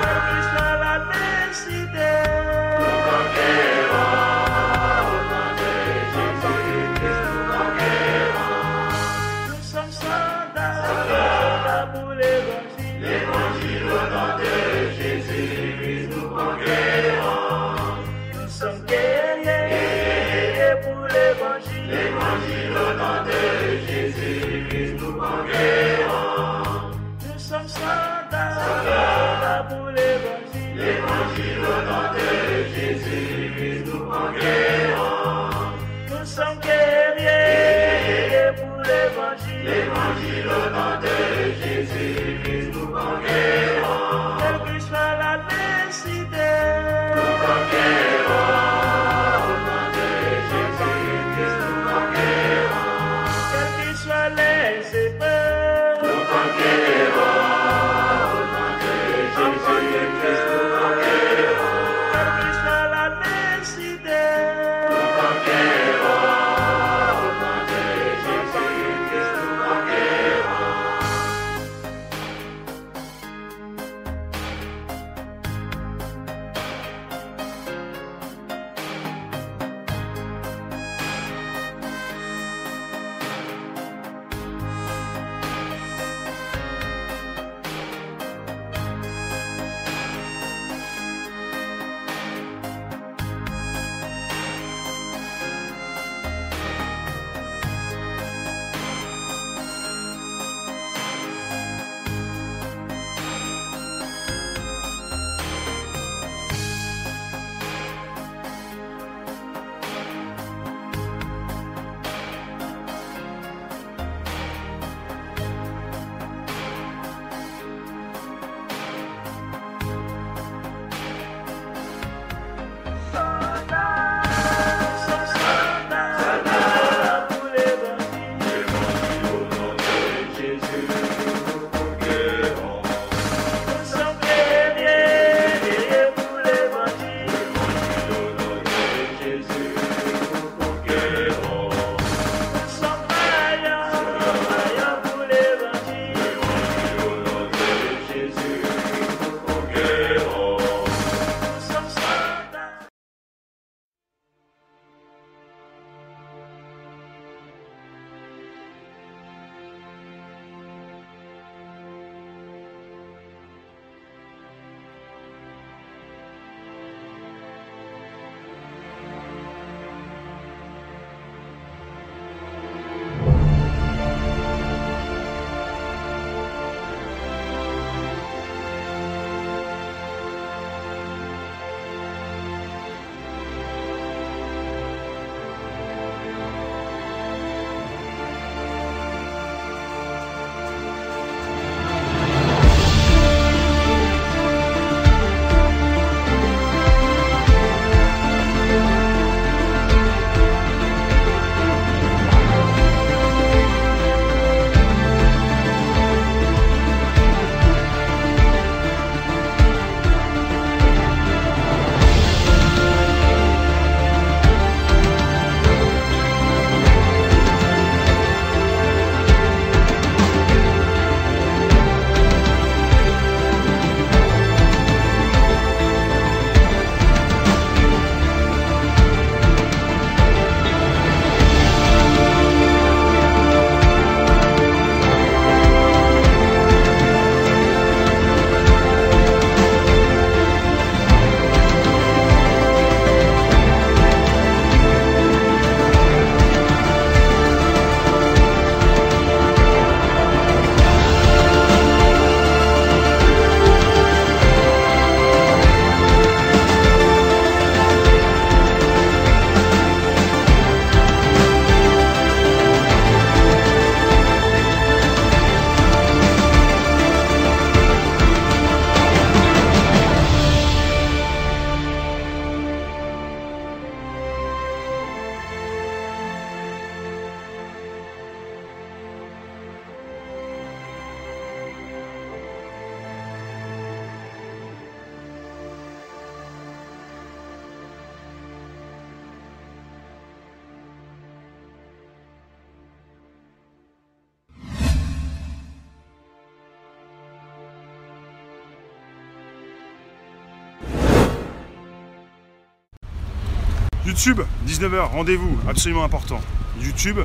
Quelle que soit la YouTube, 19 h, rendez-vous absolument important. YouTube,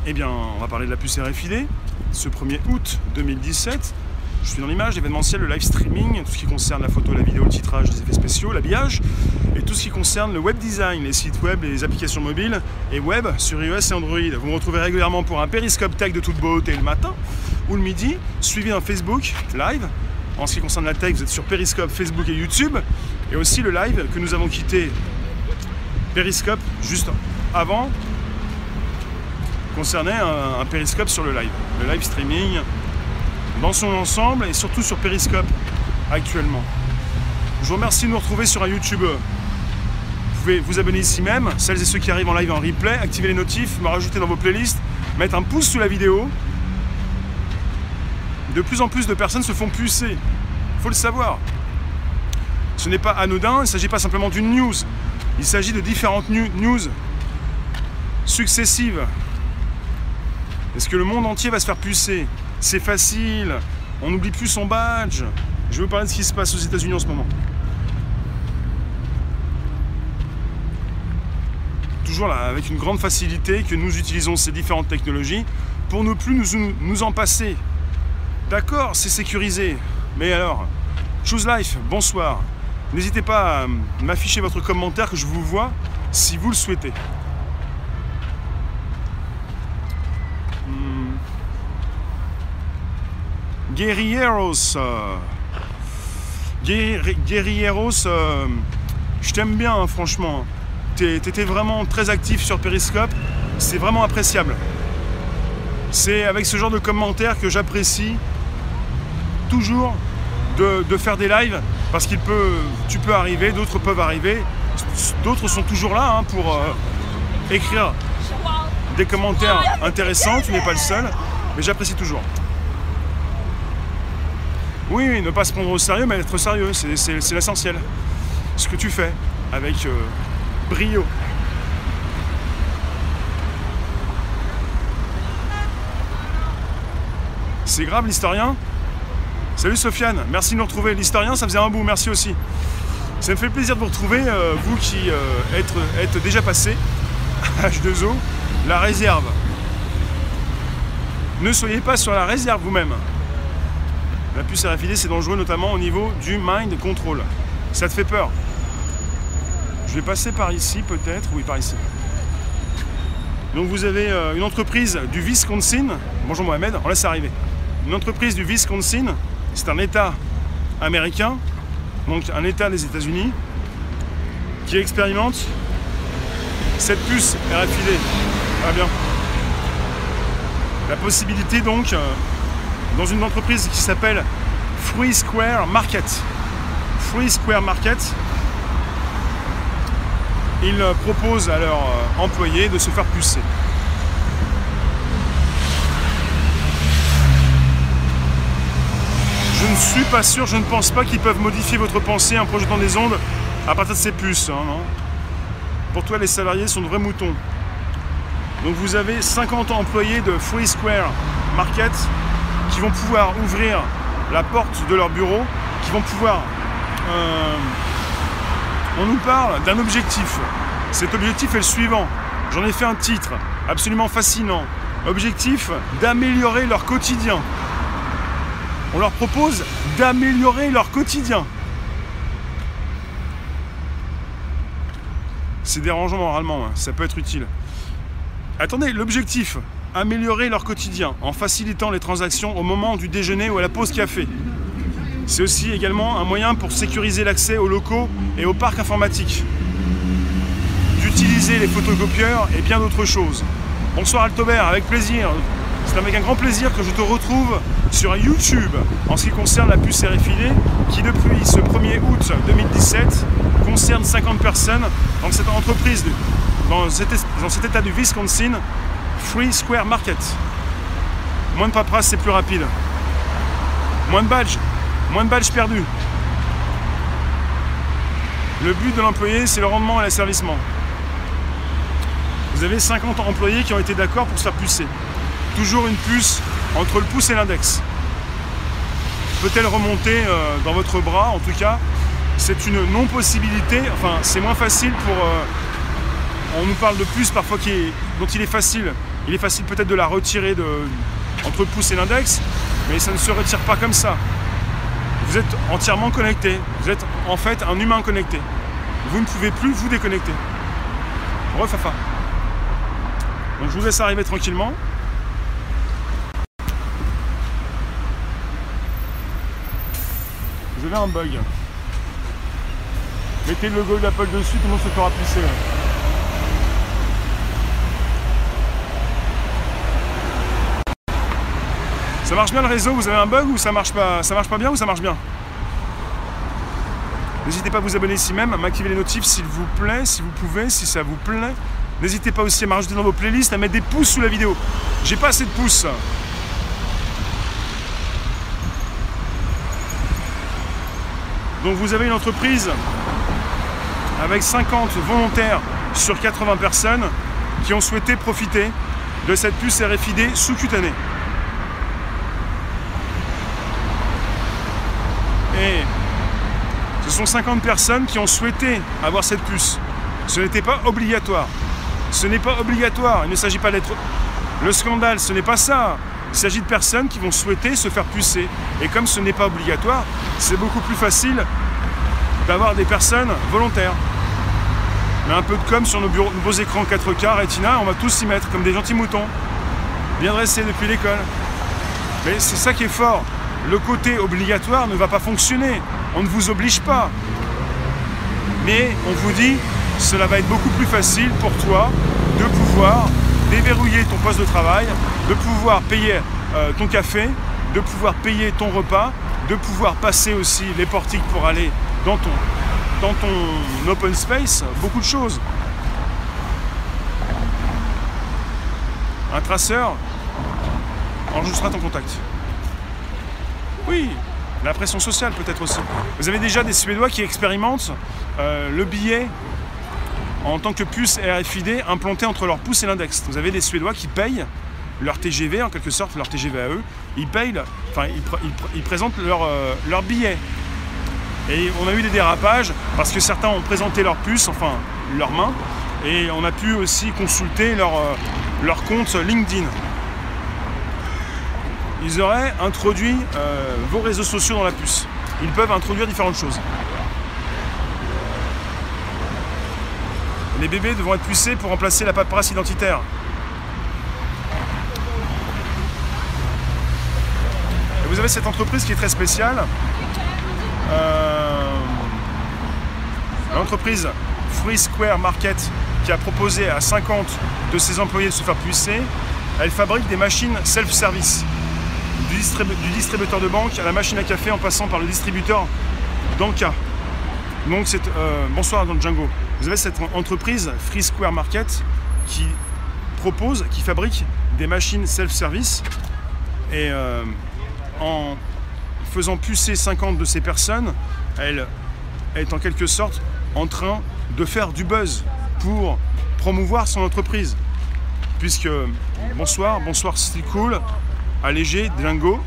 eh bien, on va parler de la puce RFID, ce 1er août 2017. Je suis dans l'image, l'événementiel, le live streaming, tout ce qui concerne la photo, la vidéo, le titrage, les effets spéciaux, l'habillage, et tout ce qui concerne le web design, les sites web, les applications mobiles et web sur iOS et Android. Vous me retrouvez régulièrement pour un périscope tech de toute beauté le matin ou le midi, suivi d'un Facebook live. En ce qui concerne la tech, vous êtes sur Periscope, Facebook et YouTube, et aussi le live que nous avons quitté Periscope juste avant concernait un périscope sur le live streaming dans son ensemble et surtout sur Periscope actuellement. Je vous remercie de nous retrouver sur un YouTube. Vous pouvez vous abonner ici même, celles et ceux qui arrivent en live en replay, activer les notifs, me rajouter dans vos playlists, mettre un pouce sous la vidéo. De plus en plus de personnes se font pucer, il faut le savoir. Ce n'est pas anodin, il ne s'agit pas simplement d'une news, il s'agit de différentes news successives. Est-ce que le monde entier va se faire pucer? C'est facile, on n'oublie plus son badge. Je vais vous parler de ce qui se passe aux États-Unis en ce moment. Toujours là, avec une grande facilité que nous utilisons ces différentes technologies pour ne plus nous en passer. D'accord, c'est sécurisé, mais alors, Choose Life, bonsoir. N'hésitez pas à m'afficher votre commentaire que je vous vois si vous le souhaitez. Guerrilleros, Guerrilleros, je t'aime bien, hein, franchement. T'étais vraiment très actif sur Periscope, c'est vraiment appréciable. C'est avec ce genre de commentaires que j'apprécie toujours de faire des lives, parce tu peux arriver, d'autres peuvent arriver, d'autres sont toujours là hein, pour écrire des commentaires intéressants, tu n'es pas le seul, mais j'apprécie toujours. Oui, ne pas se prendre au sérieux, mais être sérieux, c'est l'essentiel. Ce que tu fais avec brio. C'est grave l'historien. Salut Sofiane, merci de nous retrouver. L'historien, ça faisait un bout, merci aussi. Ça me fait plaisir de vous retrouver, vous qui êtes déjà passé à H2O, la réserve. Ne soyez pas sur la réserve vous-même. La puce RFID, c'est dangereux, notamment au niveau du mind control. Ça te fait peur. Je vais passer par ici, peut-être. Oui, par ici. Donc vous avez une entreprise du Wisconsin. Bonjour Mohamed, on laisse arriver. Une entreprise du Wisconsin, c'est un État américain, donc un État des États-Unis, qui expérimente cette puce RFID. Ah bien. La possibilité donc, dans une entreprise qui s'appelle Free Square Market. Free Square Market, ils proposent à leurs employés de se faire pucer. Je ne suis pas sûr, je ne pense pas qu'ils peuvent modifier votre pensée en projetant des ondes à partir de ces puces. Hein, non. Pour toi, les salariés sont de vrais moutons. Donc vous avez 50 employés de Free Square Market qui vont pouvoir ouvrir la porte de leur bureau, qui vont pouvoir... on nous parle d'un objectif. Cet objectif est le suivant. J'en ai fait un titre absolument fascinant. Objectif d'améliorer leur quotidien. On leur propose d'améliorer leur quotidien. C'est dérangeant moralement, hein. Ça peut être utile. Attendez, l'objectif, améliorer leur quotidien en facilitant les transactions au moment du déjeuner ou à la pause café. C'est aussi également un moyen pour sécuriser l'accès aux locaux et aux parcs informatiques. D'utiliser les photocopieurs et bien d'autres choses. Bonsoir Altobert, avec plaisir. C'est avec un grand plaisir que je te retrouve sur YouTube en ce qui concerne la puce RFID qui depuis ce 1er août 2017 concerne 50 personnes dans cette entreprise, dans cet état du Wisconsin, Free Square Market. Moins de paperasse, c'est plus rapide. Moins de badges perdus. Le but de l'employé, c'est le rendement et l'asservissement. Vous avez 50 employés qui ont été d'accord pour se faire pucer. Toujours une puce entre le pouce et l'index. Peut-elle remonter dans votre bras, en tout cas, c'est une non-possibilité, enfin c'est moins facile pour... on nous parle de puce parfois dont il est facile peut-être de la retirer entre le pouce et l'index, mais ça ne se retire pas comme ça. Vous êtes entièrement connecté, vous êtes en fait un humain connecté. Vous ne pouvez plus vous déconnecter. Refafa. Donc je vous laisse arriver tranquillement. Vous avez un bug. Mettez le logo d'Apple dessus, tout le monde se fera pisser. Ça marche bien le réseau? Vous avez un bug ou ça marche pas bien ou ça marche bien? N'hésitez pas à vous abonner ici même, à m'activer les notifs s'il vous plaît, si vous pouvez, si ça vous plaît. N'hésitez pas aussi à m'ajouter dans vos playlists, à mettre des pouces sous la vidéo. J'ai pas assez de pouces. Donc vous avez une entreprise avec 50 volontaires sur 80 personnes qui ont souhaité profiter de cette puce RFID sous-cutanée. Et ce sont 50 personnes qui ont souhaité avoir cette puce. Ce n'était pas obligatoire. Ce n'est pas obligatoire. Il ne s'agit pas d'être... Le scandale, ce n'est pas ça. Il s'agit de personnes qui vont souhaiter se faire pucer. Et comme ce n'est pas obligatoire, c'est beaucoup plus facile d'avoir des personnes volontaires. Mais un peu de com sur nos beaux écrans 4K Retina, on va tous s'y mettre comme des gentils moutons. Bien dressés depuis l'école. Mais c'est ça qui est fort. Le côté obligatoire ne va pas fonctionner. On ne vous oblige pas. Mais on vous dit, cela va être beaucoup plus facile pour toi de pouvoir déverrouiller ton poste de travail, de pouvoir payer ton café, de pouvoir payer ton repas, de pouvoir passer aussi les portiques pour aller dans ton open space, beaucoup de choses. Un traceur enregistrera ton contact. Oui, la pression sociale peut-être aussi. Vous avez déjà des Suédois qui expérimentent le billet en tant que puce RFID implantée entre leur pouce et l'index. Vous avez des Suédois qui payent leur TGV, en quelque sorte, leur TGV à eux. Ils payent, ils présentent leur billet. Et on a eu des dérapages parce que certains ont présenté leur puce, enfin leur main, et on a pu aussi consulter leur compte LinkedIn. Ils auraient introduit vos réseaux sociaux dans la puce. Ils peuvent introduire différentes choses. Les bébés devront être pucés pour remplacer la paperasse identitaire. Et vous avez cette entreprise qui est très spéciale. L'entreprise Free Square Market qui a proposé à 50 de ses employés de se faire pucer. Elle fabrique des machines self-service. Du distributeur de banque à la machine à café en passant par le distributeur d'Anka. Donc c'est bonsoir dans Django. Vous avez cette entreprise Free Square Market qui fabrique des machines self-service et en faisant pucer 50 de ces personnes, elle est en quelque sorte en train de faire du buzz pour promouvoir son entreprise. Puisque, bonsoir Still Cool, allégé, Django.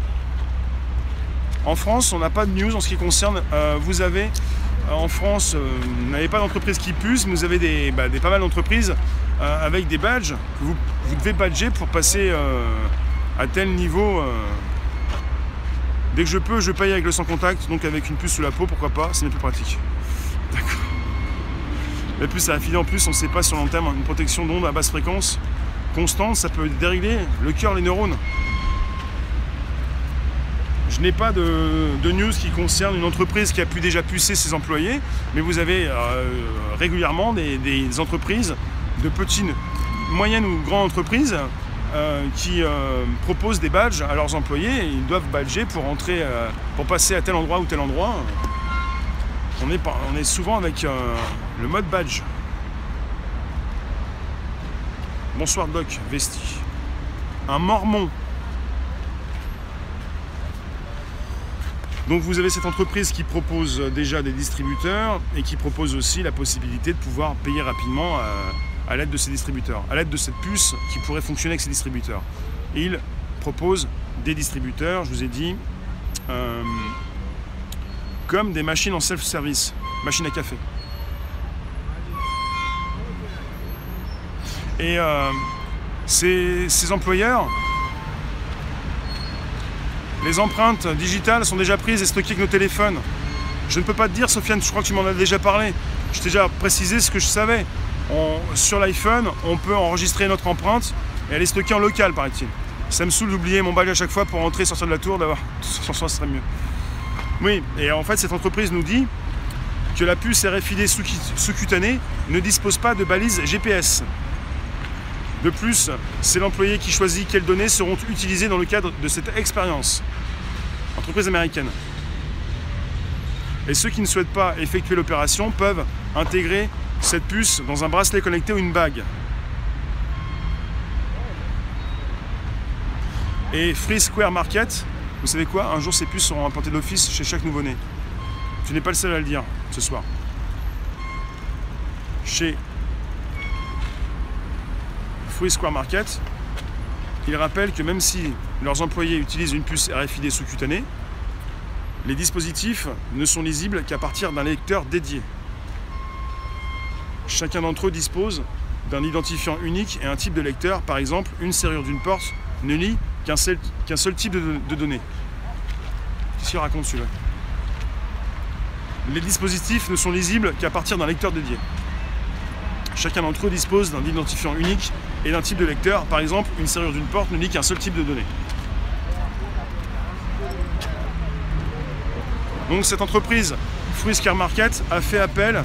En France, on n'a pas de news en ce qui concerne. Vous avez, en France, vous n'avez pas d'entreprise qui puce, mais vous avez pas mal d'entreprises avec des badges que vous devez badger pour passer à tel niveau. Dès que je peux, je paye avec le sans contact, donc avec une puce sous la peau, pourquoi pas, c'est bien plus pratique. D'accord. La puce à RFID en plus, on ne sait pas sur long terme, une protection d'ondes à basse fréquence constante, ça peut dérégler le cœur, les neurones. Je n'ai pas de news qui concerne une entreprise qui a pu déjà pucer ses employés, mais vous avez régulièrement des entreprises de petites, moyennes ou grandes entreprises qui proposent des badges à leurs employés et ils doivent badger pour entrer, pour passer à tel endroit ou tel endroit. On est souvent avec le mode badge. Bonsoir Doc, Vesti. Un mormon. Donc vous avez cette entreprise qui propose déjà des distributeurs et qui propose aussi la possibilité de pouvoir payer rapidement à l'aide de ces distributeurs, à l'aide de cette puce qui pourrait fonctionner avec ces distributeurs. Et il propose des distributeurs, je vous ai dit, comme des machines en self-service, machines à café. Et ces employeurs, les empreintes digitales sont déjà prises et stockées avec nos téléphones. Je ne peux pas te dire, Sofiane, je crois que tu m'en as déjà parlé. Je t'ai déjà précisé ce que je savais. Sur l'iPhone, on peut enregistrer notre empreinte et elle est stockée en local, paraît-il. Ça me saoule d'oublier mon badge à chaque fois pour entrer et sortir de la tour, d'avoir sans soi, ce serait mieux. Oui, et en fait, cette entreprise nous dit que la puce RFID sous-cutanée ne dispose pas de balise GPS. De plus, c'est l'employé qui choisit quelles données seront utilisées dans le cadre de cette expérience. Entreprise américaine. Et ceux qui ne souhaitent pas effectuer l'opération peuvent intégrer cette puce dans un bracelet connecté ou une bague. Et Free Square Market, vous savez quoi? Un jour ces puces seront implantées d'office chez chaque nouveau-né. Tu n'es pas le seul à le dire ce soir. Chez Free Square Market, ils rappellent que même si leurs employés utilisent une puce RFID sous-cutanée, les dispositifs ne sont lisibles qu'à partir d'un lecteur dédié. Chacun d'entre eux dispose d'un identifiant unique et un type de lecteur. Par exemple, une serrure d'une porte ne lit qu'un seul type de données. Qu'est-ce qu'il raconte celui-là? Les dispositifs ne sont lisibles qu'à partir d'un lecteur dédié. Chacun d'entre eux dispose d'un identifiant unique et d'un type de lecteur. Par exemple, une serrure d'une porte ne lit qu'un seul type de données. Donc cette entreprise, Free Square Market, a fait appel,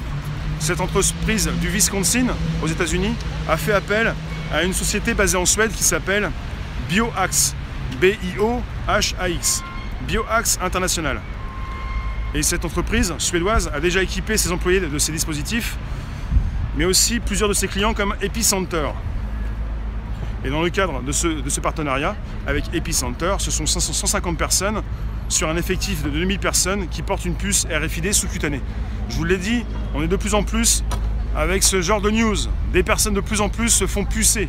cette entreprise du Wisconsin, aux États-Unis, a fait appel à une société basée en Suède qui s'appelle BioAx, BIOHAX, BioAx International. Et cette entreprise suédoise a déjà équipé ses employés de ces dispositifs, mais aussi plusieurs de ses clients comme Epicenter. Et dans le cadre de ce partenariat avec Epicenter, ce sont 150 personnes sur un effectif de 2000 personnes qui portent une puce RFID sous-cutanée. Je vous l'ai dit, on est de plus en plus avec ce genre de news. Des personnes de plus en plus se font pucer.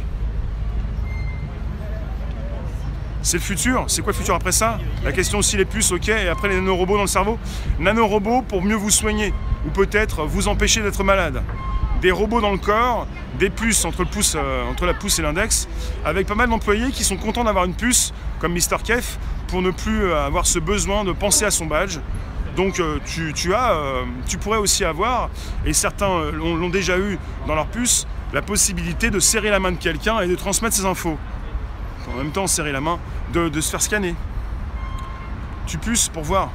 C'est le futur. C'est quoi le futur après ça? La question aussi, les puces, ok, et après les nanorobots dans le cerveau. Nanorobots pour mieux vous soigner, ou peut-être vous empêcher d'être malade. Des robots dans le corps, des puces entre la pouce et l'index, avec pas mal d'employés qui sont contents d'avoir une puce, comme Mr. Kef, pour ne plus avoir ce besoin de penser à son badge. Donc tu pourrais aussi avoir, et certains l'ont déjà eu dans leur puce, la possibilité de serrer la main de quelqu'un et de transmettre ses infos. En même temps, serrer la main, de se faire scanner. Tu puces pour voir.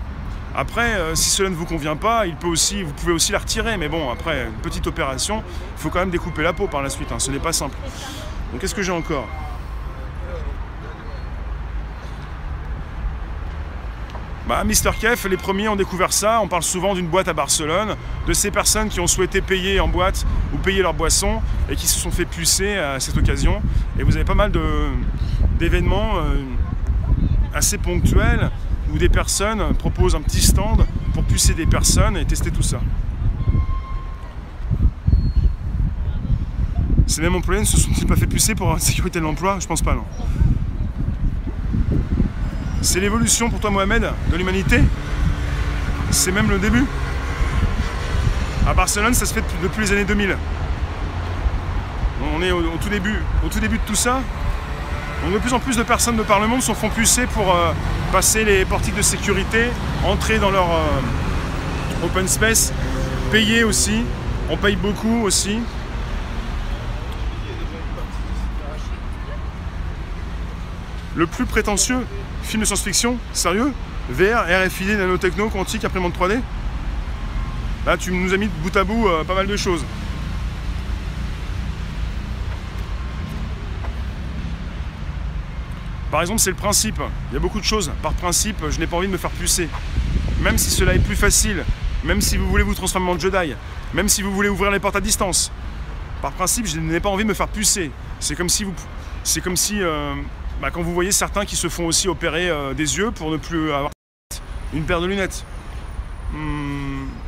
Après, si cela ne vous convient pas, vous pouvez aussi la retirer. Mais bon, après, une petite opération, il faut quand même découper la peau par la suite. Hein, ce n'est pas simple. Donc, qu'est-ce que j'ai encore? Mr. Kef, les premiers ont découvert ça. On parle souvent d'une boîte à Barcelone, de ces personnes qui ont souhaité payer en boîte ou payer leur boisson et qui se sont fait pucer à cette occasion. Et vous avez pas mal d'événements assez ponctuels où des personnes proposent un petit stand pour pucer des personnes et tester tout ça. Ces mêmes employés ne se sont-ils pas fait pucer pour la sécurité de l'emploi? Je pense pas, non. C'est l'évolution pour toi, Mohamed, de l'humanité. C'est même le début. À Barcelone, ça se fait depuis les années 2000. On est au tout début de tout ça. Donc de plus en plus de personnes de par le monde se font pucer pour passer les portiques de sécurité, entrer dans leur open space, payer aussi. On paye beaucoup aussi. Le plus prétentieux film de science-fiction, sérieux? VR, RFID, nanotechno, quantique, imprimante 3D? Là, tu nous as mis bout à bout pas mal de choses. Par exemple, c'est le principe. Il y a beaucoup de choses. Par principe, je n'ai pas envie de me faire pucer. Même si cela est plus facile, même si vous voulez vous transformer en Jedi, même si vous voulez ouvrir les portes à distance. Par principe, je n'ai pas envie de me faire pucer. C'est comme si quand vous voyez certains qui se font aussi opérer des yeux pour ne plus avoir une paire de lunettes.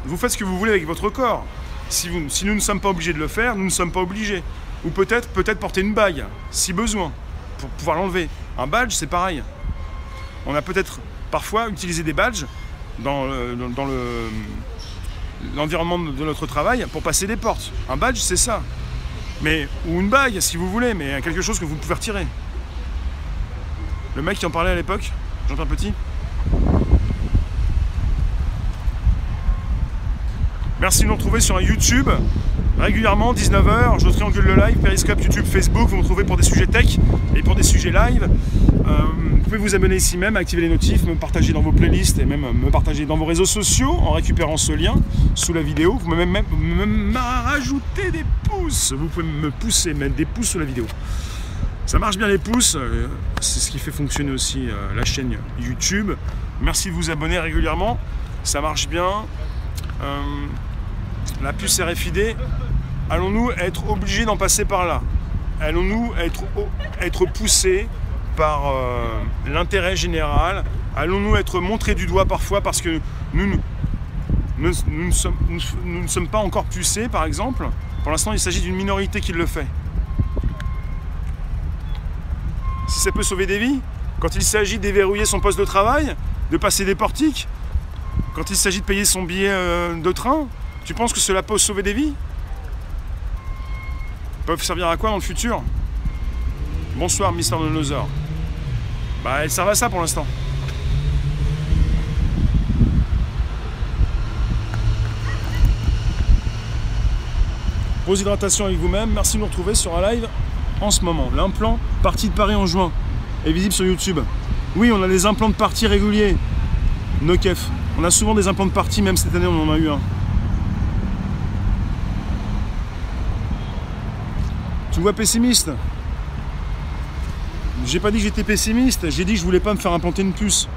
Vous faites ce que vous voulez avec votre corps. Si nous ne sommes pas obligés de le faire, nous ne sommes pas obligés. Ou peut-être porter une bague, si besoin, pour pouvoir l'enlever. Un badge, c'est pareil. On a peut-être parfois utilisé des badges dans l'environnement de notre travail pour passer des portes. Un badge, c'est ça. Mais, ou une bague, si vous voulez, mais quelque chose que vous pouvez retirer. Le mec qui en parlait à l'époque, j'entends petit. Merci de nous retrouver sur un YouTube. Régulièrement, 19h, je triangule le live, Periscope, YouTube, Facebook. Vous me trouvez pour des sujets tech et pour des sujets live. Vous pouvez vous abonner ici même, activer les notifs, me partager dans vos playlists et même me partager dans vos réseaux sociaux en récupérant ce lien sous la vidéo. Vous pouvez même rajouter des pouces. Vous pouvez me pousser, mettre des pouces sous la vidéo. Ça marche bien les pouces, c'est ce qui fait fonctionner aussi la chaîne YouTube. Merci de vous abonner régulièrement, ça marche bien. La puce RFID, allons-nous être obligés d'en passer par là? Allons-nous être poussés par l'intérêt général? Allons-nous être montrés du doigt parfois parce que nous ne sommes pas encore pucés, par exemple? Pour l'instant, il s'agit d'une minorité qui le fait. Si ça peut sauver des vies, quand il s'agit de déverrouiller son poste de travail, de passer des portiques, quand il s'agit de payer son billet de train, tu penses que cela peut sauver des vies? Ils peuvent servir à quoi dans le futur? Bonsoir, Mister Dinosaure. Bah, elles servent à ça pour l'instant. Pause hydratation avec vous-même. Merci de nous retrouver sur un live en ce moment. L'implant parti de Paris en juin est visible sur YouTube. Oui, on a des implants de partie réguliers. No kef. On a souvent des implants de partie, même cette année on en a eu un. Tu me vois pessimiste? J'ai pas dit que j'étais pessimiste, j'ai dit que je voulais pas me faire implanter une puce.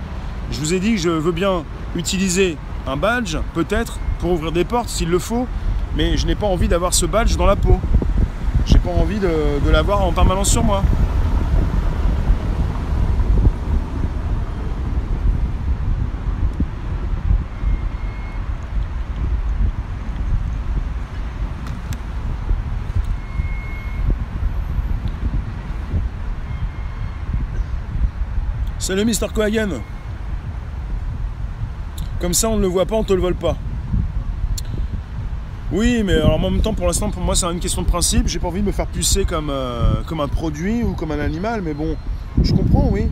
Je vous ai dit que je veux bien utiliser un badge, peut-être, pour ouvrir des portes s'il le faut, mais je n'ai pas envie d'avoir ce badge dans la peau. J'ai pas envie de l'avoir en permanence sur moi. Salut Mister Cohagen. Comme ça on ne le voit pas, on te le vole pas. Oui, mais alors en même temps, pour l'instant, pour moi, c'est une question de principe. J'ai pas envie de me faire pucer comme un produit ou comme un animal, mais bon, je comprends, oui.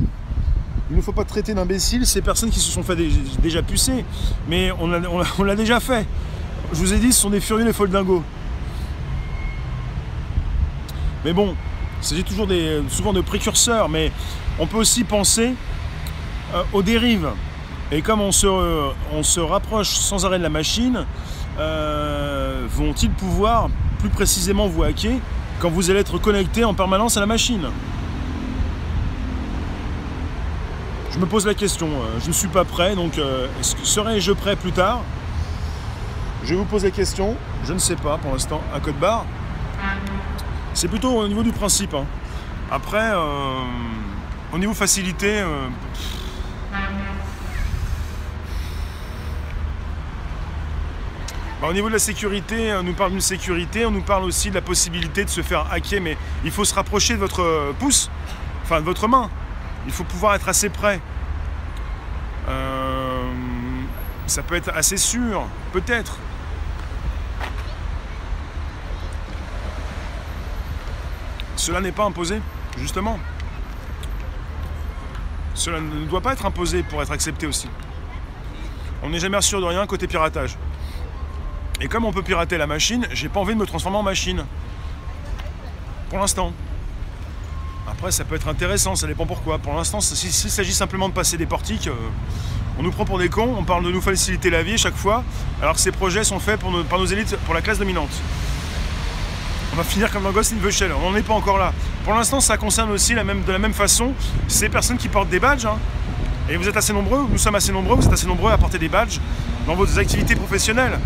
Il ne faut pas traiter d'imbéciles ces personnes qui se sont fait déjà pucer. Mais on l'a déjà fait. Je vous ai dit, ce sont des furieux, des folles dingos. Mais bon, il s'agit toujours souvent de précurseurs, mais on peut aussi penser aux dérives. Et comme on se rapproche sans arrêt de la machine, vont-ils pouvoir plus précisément vous hacker quand vous allez être connecté en permanence à la machine? Je me pose la question, je ne suis pas prêt, donc serai-je prêt plus tard? Je vous pose la question, je ne sais pas pour l'instant, à code barre. C'est plutôt au niveau du principe. Hein. Après, au niveau facilité, au niveau de la sécurité, on nous parle d'une sécurité, on nous parle aussi de la possibilité de se faire hacker, mais il faut se rapprocher de votre pouce, enfin de votre main. Il faut pouvoir être assez près. Ça peut être assez sûr, peut-être. Cela n'est pas imposé, justement. Cela ne doit pas être imposé pour être accepté aussi. On n'est jamais sûr de rien côté piratage. Et comme on peut pirater la machine, j'ai pas envie de me transformer en machine. Pour l'instant. Après, ça peut être intéressant, ça dépend pourquoi. Pour l'instant, s'il s'agit simplement de passer des portiques, on nous prend pour des cons, on parle de nous faciliter la vie à chaque fois, alors que ces projets sont faits par nos élites, pour la classe dominante. On va finir comme dans Ghost in the Shell, on n'en est pas encore là. Pour l'instant, ça concerne aussi de la même façon ces personnes qui portent des badges. Hein. Et vous êtes assez nombreux, nous sommes assez nombreux, vous êtes assez nombreux à porter des badges dans vos activités professionnelles.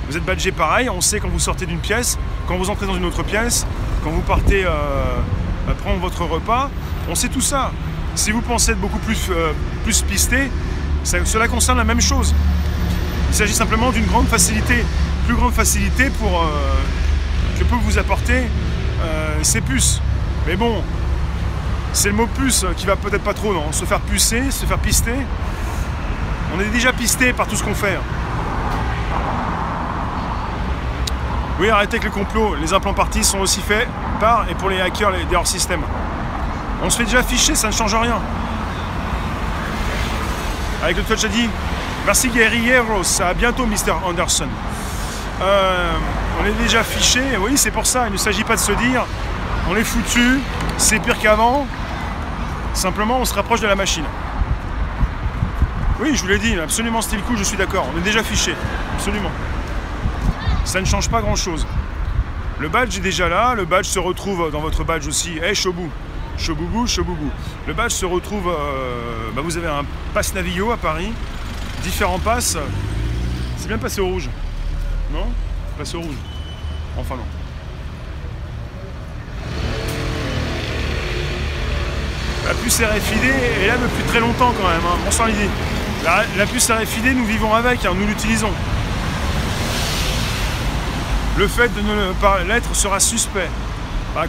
Vous êtes badgé pareil, on sait quand vous sortez d'une pièce, quand vous entrez dans une autre pièce, quand vous partez prendre votre repas, on sait tout ça. Si vous pensez être beaucoup plus pisté, cela concerne la même chose. Il s'agit simplement d'une grande facilité, plus grande facilité que peut vous apporter ces puces. Mais bon, c'est le mot puce qui va peut-être pas trop, non? Se faire pucer, se faire pister. On est déjà pisté par tout ce qu'on fait. Oui, arrêtez avec le complot. Les implants partis sont aussi faits par et pour les hackers des hors-système. On se fait déjà ficher, ça ne change rien. Avec le Touch ID. Merci Guerrieros. À bientôt, Mr. Anderson. On est déjà fiché. Oui, c'est pour ça. Il ne s'agit pas de se dire on est foutu, c'est pire qu'avant. Simplement, on se rapproche de la machine. Oui, je vous l'ai dit, absolument style cool, je suis d'accord. On est déjà fiché, absolument. Ça ne change pas grand-chose. Le badge est déjà là, le badge se retrouve dans votre badge aussi. Hey, Chobou, Choboubou, Choboubou. Le badge se retrouve, vous avez un pass Navio à Paris, différents passes. C'est bien passé au rouge. Non? Passé au rouge. Enfin non. La puce RFID est là depuis très longtemps quand même. Hein. Bonsoir Lydie. La puce RFID, nous vivons avec, hein, nous l'utilisons. Le fait de ne pas l'être sera suspect.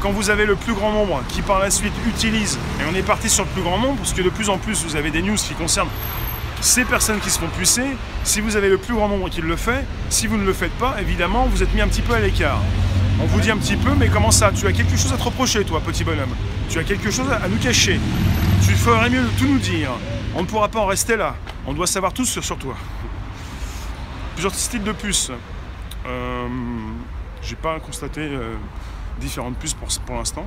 Quand vous avez le plus grand nombre qui par la suite utilise, et on est parti sur le plus grand nombre, parce que de plus en plus vous avez des news qui concernent ces personnes qui se font pucer. Si vous avez le plus grand nombre qui le fait, si vous ne le faites pas, évidemment, vous êtes mis un petit peu à l'écart. On vous dit un petit peu, mais comment ça? Tu as quelque chose à te reprocher, toi, petit bonhomme. Tu as quelque chose à nous cacher. Tu ferais mieux de tout nous dire. On ne pourra pas en rester là. On doit savoir tout sur toi. Plusieurs styles de puces. J'ai pas constaté différentes puces pour l'instant.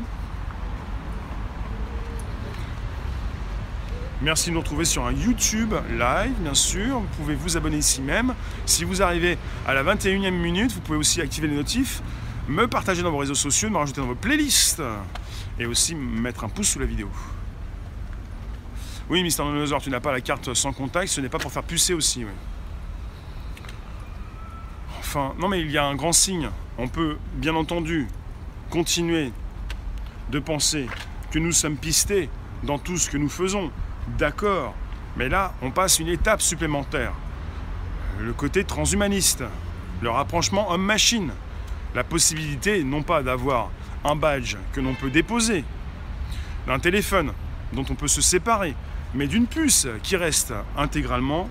Merci de nous retrouver sur un YouTube live, bien sûr. Vous pouvez vous abonner ici même. Si vous arrivez à la 21e minute, vous pouvez aussi activer les notifs, me partager dans vos réseaux sociaux, me rajouter dans vos playlists et aussi mettre un pouce sous la vidéo. Oui, Mr. Dinosaur, tu n'as pas la carte sans contact, ce n'est pas pour faire pucer aussi. Oui. Enfin, non mais il y a un grand signe. On peut, bien entendu, continuer de penser que nous sommes pistés dans tout ce que nous faisons. D'accord, mais là, on passe une étape supplémentaire. Le côté transhumaniste, le rapprochement homme-machine. La possibilité, non pas d'avoir un badge que l'on peut déposer, d'un téléphone dont on peut se séparer, mais d'une puce qui reste intégralement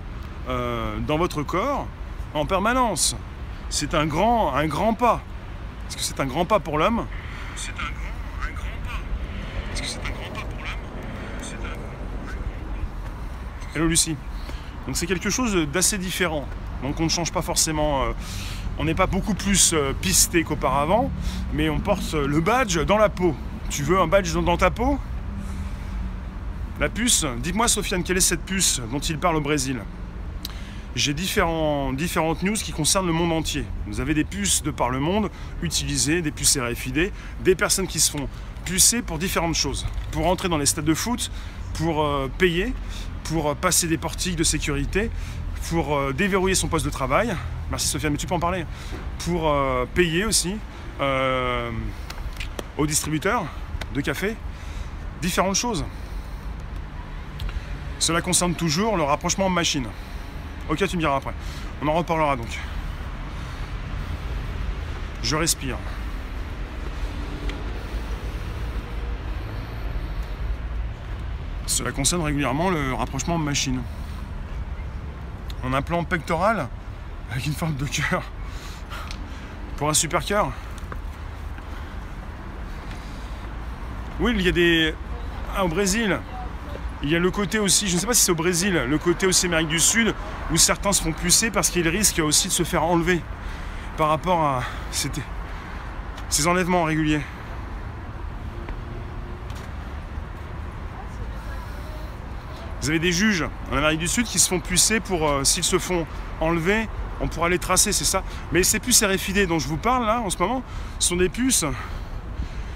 dans votre corps en permanence. C'est un grand pas. Est-ce que c'est un grand pas pour l'homme? C'est un grand pas. Est-ce que c'est un grand pas pour l'homme? C'est un grand pas. Hello Lucie. Donc c'est quelque chose d'assez différent. Donc on ne change pas forcément... on n'est pas beaucoup plus pisté qu'auparavant, mais on porte le badge dans la peau. Tu veux un badge dans ta peau? La puce, dites-moi Sofiane, quelle est cette puce dont il parle au Brésil? J'ai différentes news qui concernent le monde entier. Vous avez des puces de par le monde utilisées, des puces RFID, des personnes qui se font pucer pour différentes choses. Pour entrer dans les stades de foot, pour payer, pour passer des portiques de sécurité, pour déverrouiller son poste de travail. Merci Sofiane, mais tu peux en parler. Pour payer aussi aux distributeurs de café, différentes choses. Cela concerne toujours le rapprochement machine. Ok, tu me diras après. On en reparlera donc. Je respire. Cela concerne régulièrement le rapprochement machine. Un implant pectoral avec une forme de cœur. Pour un super cœur. Oui, il y a des... Ah, au Brésil. Il y a le côté aussi, je ne sais pas si c'est au Brésil, le côté aussi Amérique du Sud, où certains se font pucer parce qu'ils risquent aussi de se faire enlever par rapport à ces enlèvements réguliers. Vous avez des juges en Amérique du Sud qui se font pucer pour, s'ils se font enlever, on pourra les tracer, c'est ça. Mais ces puces RFID dont je vous parle là, en ce moment, sont des puces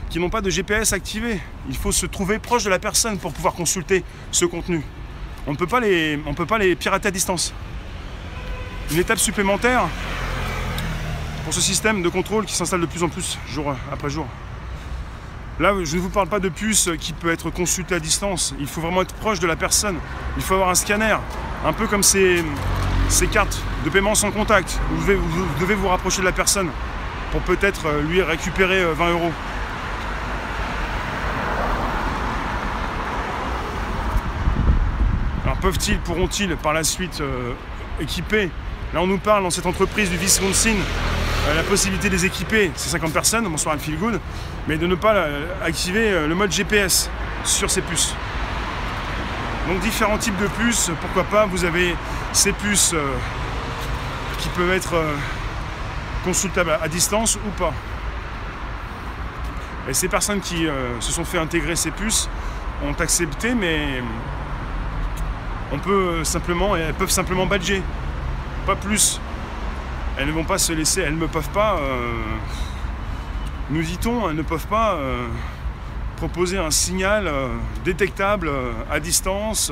qui n'ont pas de GPS activé. Il faut se trouver proche de la personne pour pouvoir consulter ce contenu. On ne peut pas les pirater à distance. Une étape supplémentaire pour ce système de contrôle qui s'installe de plus en plus, jour après jour. Là, je ne vous parle pas de puce qui peut être consultée à distance. Il faut vraiment être proche de la personne. Il faut avoir un scanner, un peu comme ces cartes de paiement sans contact. Vous devez vous rapprocher de la personne pour peut-être lui récupérer 20 €. peuvent-ils, pourront-ils par la suite équiper, là on nous parle dans cette entreprise du Wisconsin, la possibilité de les équiper, c'est 50 personnes, bonsoir elle feel good, mais de ne pas activer le mode GPS sur ces puces. Donc différents types de puces, pourquoi pas, vous avez ces puces qui peuvent être consultables à distance ou pas. Et ces personnes qui se sont fait intégrer ces puces ont accepté, mais elles peuvent simplement badger, pas plus. Elles ne vont pas se laisser, elles ne peuvent pas, nous dit-on, elles ne peuvent pas proposer un signal détectable à distance.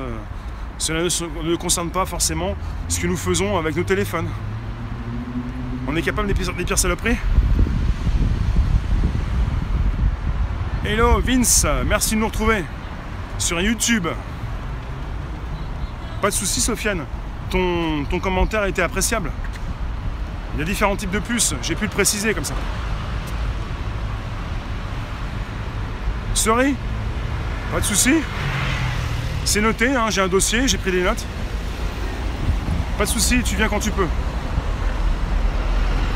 Cela ne concerne pas forcément ce que nous faisons avec nos téléphones. On est capable des pires saloperies. Hello Vince, merci de nous retrouver sur YouTube. Pas de soucis Sofiane, ton commentaire a été appréciable. Il y a différents types de puces, j'ai pu le préciser comme ça. Sorry, pas de soucis. C'est noté, hein, j'ai un dossier, j'ai pris des notes. Pas de soucis, tu viens quand tu peux.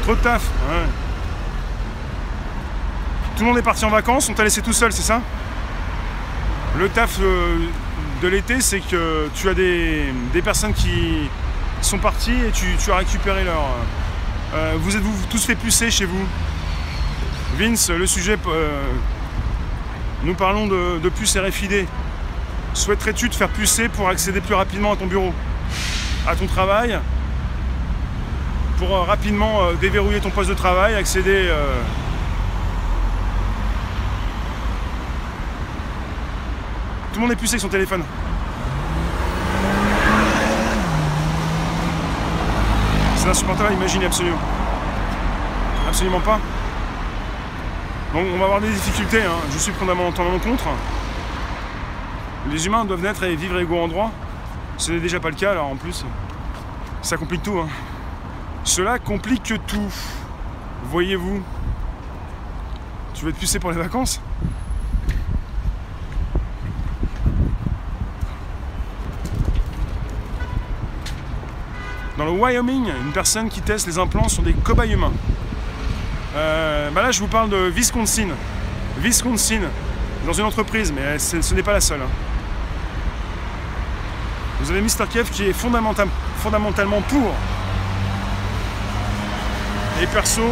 Trop de taf, ouais. Tout le monde est parti en vacances, on t'a laissé tout seul, c'est ça? Le taf de l'été, c'est que tu as des personnes qui sont parties et tu as récupéré leur... vous êtes-vous tous fait pucer chez vous? Vince, le sujet... nous parlons de puces RFID. Souhaiterais-tu te faire pucer pour accéder plus rapidement à ton bureau, à ton travail, pour rapidement déverrouiller ton poste de travail, accéder... Tout le monde est pucé avec son téléphone. C'est insupportable à imaginer, absolument. Absolument pas. Donc on va avoir des difficultés, hein. Je suis fondamentalement contre. Les humains doivent naître et vivre égaux en droit. Ce n'est déjà pas le cas, alors en plus, ça complique tout. Hein. Cela complique tout. Voyez-vous. Tu veux être pucé pour les vacances ? Dans le Wyoming, une personne qui teste les implants sur des cobayes humains. Là, je vous parle de Wisconsin. Wisconsin, dans une entreprise, mais ce n'est pas la seule. Hein. Vous avez Mr. Kev qui est fondamentalement pour. Et perso,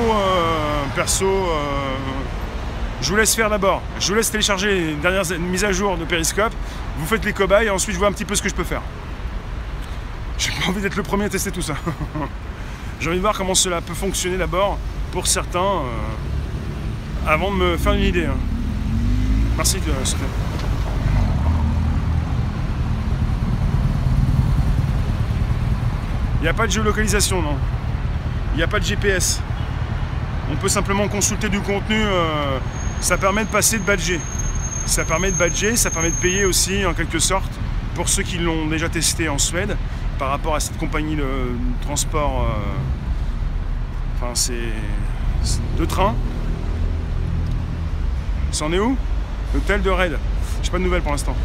je vous laisse faire d'abord. Je vous laisse télécharger les dernières mises à jour de Periscope. Vous faites les cobayes et ensuite je vois un petit peu ce que je peux faire. J'ai pas envie d'être le premier à tester tout ça. J'ai envie de voir comment cela peut fonctionner d'abord pour certains avant de me faire une idée. Hein. Merci Sophie. Il n'y a pas de géolocalisation, non. Il n'y a pas de GPS. On peut simplement consulter du contenu. Ça permet de passer de badger. Ça permet de badger, ça permet de payer aussi en quelque sorte pour ceux qui l'ont déjà testé en Suède. Par rapport à cette compagnie de transport, enfin c'est de train. C'en est où? L'hôtel de Red. J'ai pas de nouvelles pour l'instant.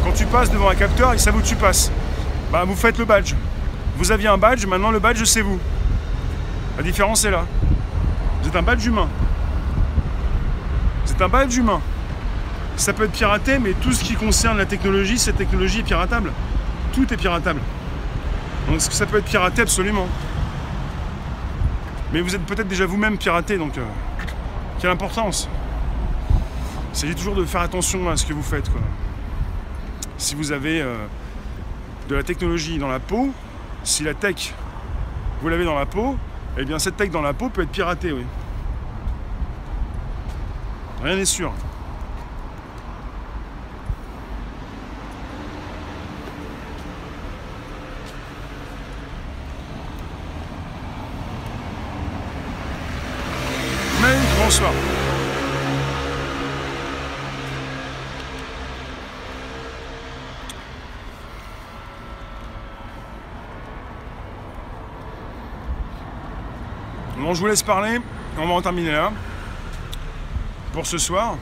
Quand tu passes devant un capteur, il savent où tu passes. Bah vous faites le badge. Vous aviez un badge, maintenant le badge c'est vous. La différence est là. Vous êtes un badge humain. Vous êtes un badge humain. Ça peut être piraté, mais tout ce qui concerne la technologie, cette technologie est piratable. Tout est piratable. Donc ça peut être piraté absolument. Mais vous êtes peut-être déjà vous-même piraté, donc quelle importance. Il s'agit toujours de faire attention à ce que vous faites, quoi. Si vous avez de la technologie dans la peau, si la tech, vous l'avez dans la peau, eh bien cette tech dans la peau peut être piratée, oui. Rien n'est sûr. Bonsoir. Bon, je vous laisse parler. On va en terminer là. Pour ce soir.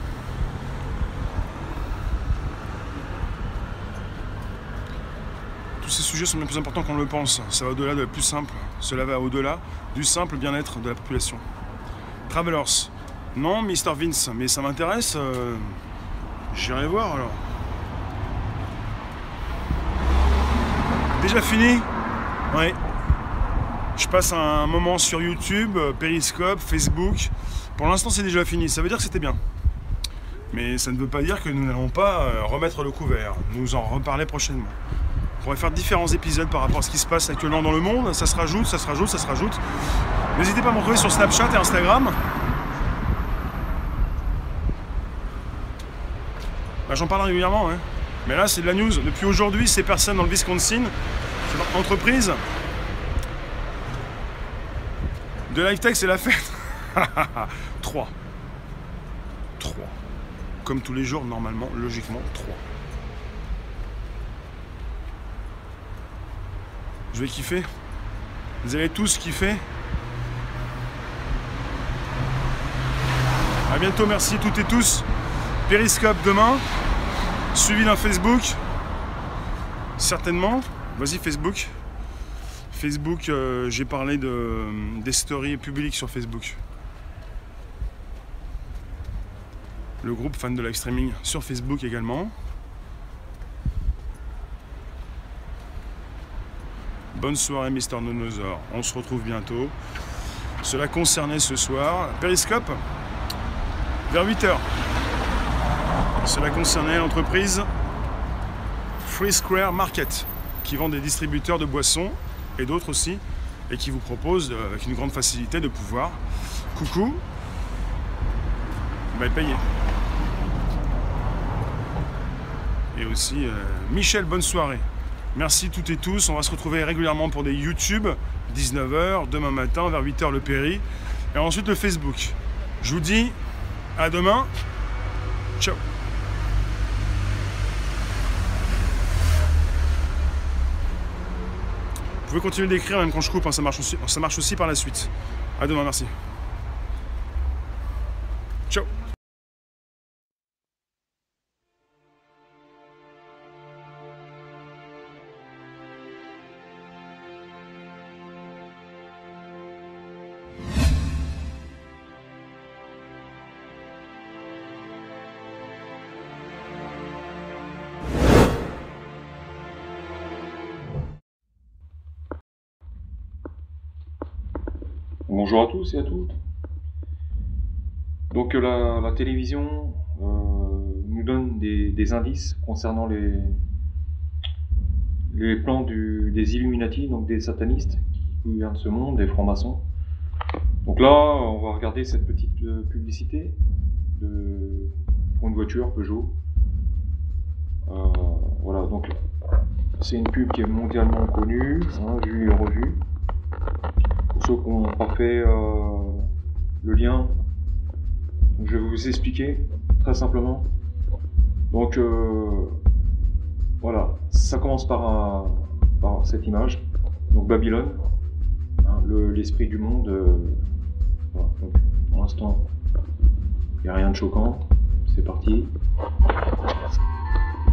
sujets sont bien plus importants qu'on le pense. Ça va au-delà de la plus simple. Cela va au-delà du simple bien-être de la population. Travelers. Non, Mr. Vince, mais ça m'intéresse. J'irai voir alors. Déjà fini? Oui. Je passe un moment sur YouTube, Periscope, Facebook. Pour l'instant, c'est déjà fini. Ça veut dire que c'était bien. Mais ça ne veut pas dire que nous n'allons pas remettre le couvert. Nous en reparler prochainement. On pourrait faire différents épisodes par rapport à ce qui se passe actuellement dans le monde. Ça se rajoute, ça se rajoute, ça se rajoute. N'hésitez pas à me retrouver sur Snapchat et Instagram. Bah, j'en parle régulièrement, hein. Mais là, c'est de la news. Depuis aujourd'hui, ces personnes dans le Wisconsin, cette entreprise de LiveTech, c'est la fête. 3. Comme tous les jours, normalement, logiquement, 3. Je vais kiffer. Vous allez tous kiffer. A bientôt, merci toutes et tous. Periscope demain. Suivi d'un Facebook. Certainement. Vas-y, Facebook. Facebook, j'ai parlé des stories publiques sur Facebook. Le groupe fan de live streaming sur Facebook également. Bonne soirée Mister Nonosaur, on se retrouve bientôt. Cela concernait ce soir Periscope vers 8 h. Cela concernait l'entreprise Free Square Market qui vend des distributeurs de boissons et d'autres aussi et qui vous propose avec une grande facilité de pouvoir, coucou, payer. Et aussi Michel, bonne soirée. Merci toutes et tous. On va se retrouver régulièrement pour des YouTube, 19 h, demain matin, vers 8 h le Péri. Et ensuite le Facebook. Je vous dis à demain. Ciao. Vous pouvez continuer d'écrire même quand je coupe, hein, ça marche aussi par la suite. À demain, merci. Ciao. Bonjour à tous et à toutes. Donc la télévision nous donne des indices concernant les plans des Illuminati, donc des satanistes qui gouvernent ce monde, des francs-maçons. Donc là, on va regarder cette petite publicité pour une voiture Peugeot. Voilà, donc c'est une pub qui est mondialement connue, hein, vue et revue. Pour ceux qui n'ont pas fait le lien, donc je vais vous expliquer très simplement. Donc voilà, ça commence par cette image, donc Babylone, hein, l'esprit du monde. Voilà. Donc, pour l'instant, il n'y a rien de choquant, c'est parti.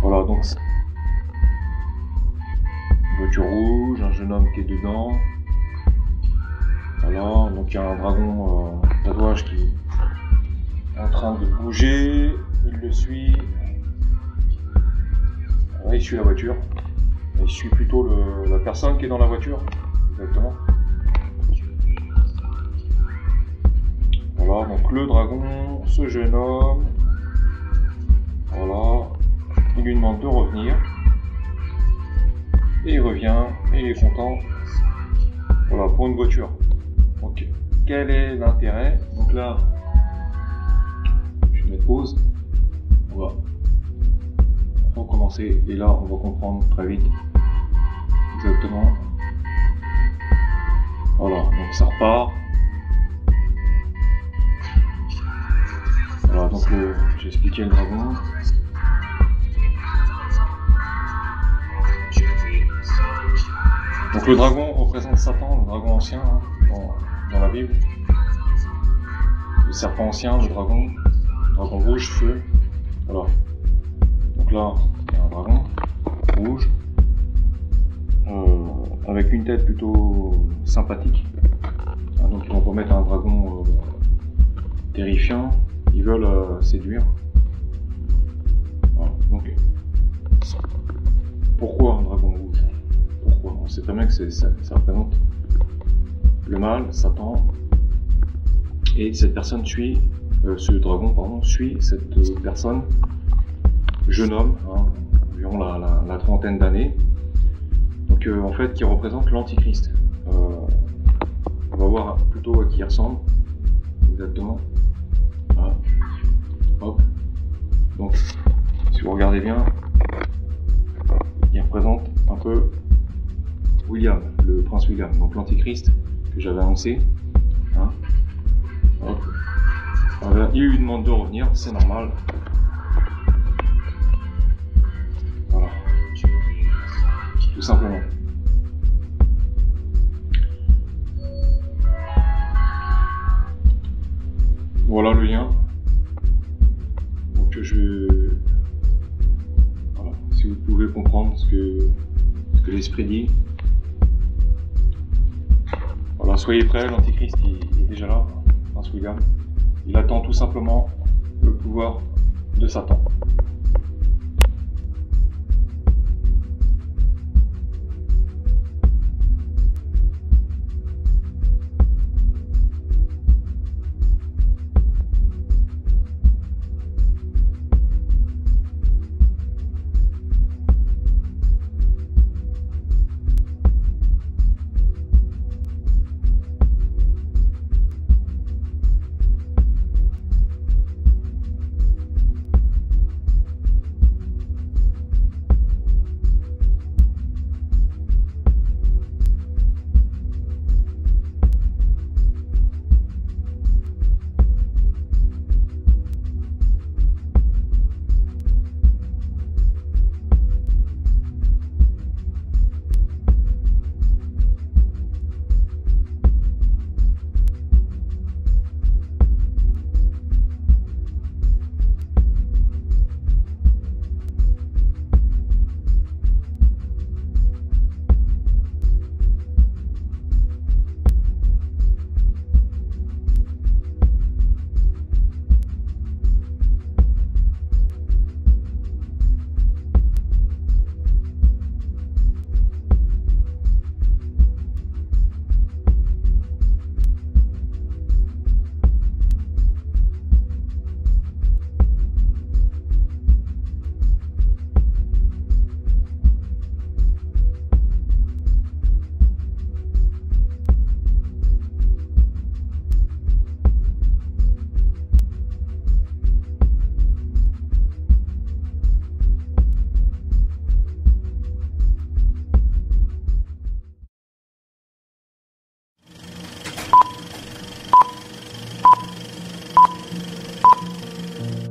Voilà, donc une voiture rouge, un jeune homme qui est dedans. Voilà, donc il y a un dragon tatouage qui est en train de bouger, il le suit. Là, il suit la voiture. Il suit plutôt la personne qui est dans la voiture, exactement. Voilà, donc le dragon, ce jeune homme, voilà, il lui demande de revenir. Et il revient, et il est content. Voilà, pour une voiture. Donc, quel est l'intérêt? Donc là, je vais mettre pause. On va recommencer. Et là, on va comprendre très vite. Exactement. Voilà, donc ça repart. Voilà, donc j'ai expliqué le dragon. Donc le dragon représente Satan, le dragon ancien, hein, dans la Bible. Le serpent ancien, le dragon rouge, feu. Voilà. Donc là, il y a un dragon rouge. avec une tête plutôt sympathique. Donc ils vont pas mettre un dragon terrifiant, ils veulent séduire. Voilà. Donc, pourquoi un dragon rouge? Pourquoi? On sait très bien que ça représente le mal, Satan, et cette personne suit, ce dragon pardon, suit cette personne, jeune homme, environ la trentaine d'années, donc en fait qui représente l'Antichrist. On va voir plutôt à qui il ressemble exactement. Voilà. Hop. Donc si vous regardez bien, il représente un peu William, le prince William, donc l'Antichrist que j'avais annoncé. Hop. Voilà. Il lui demande de revenir, c'est normal. Voilà. Tout simplement. Voilà le lien. Donc voilà. Si vous pouvez comprendre ce que l'esprit dit. Voilà, soyez prêts, l'Antichrist il est déjà là, Prince William. Il attend tout simplement le pouvoir de Satan.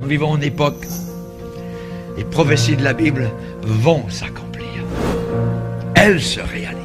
Nous vivons en époque, les prophéties de la Bible vont s'accomplir. Elles se réalisent.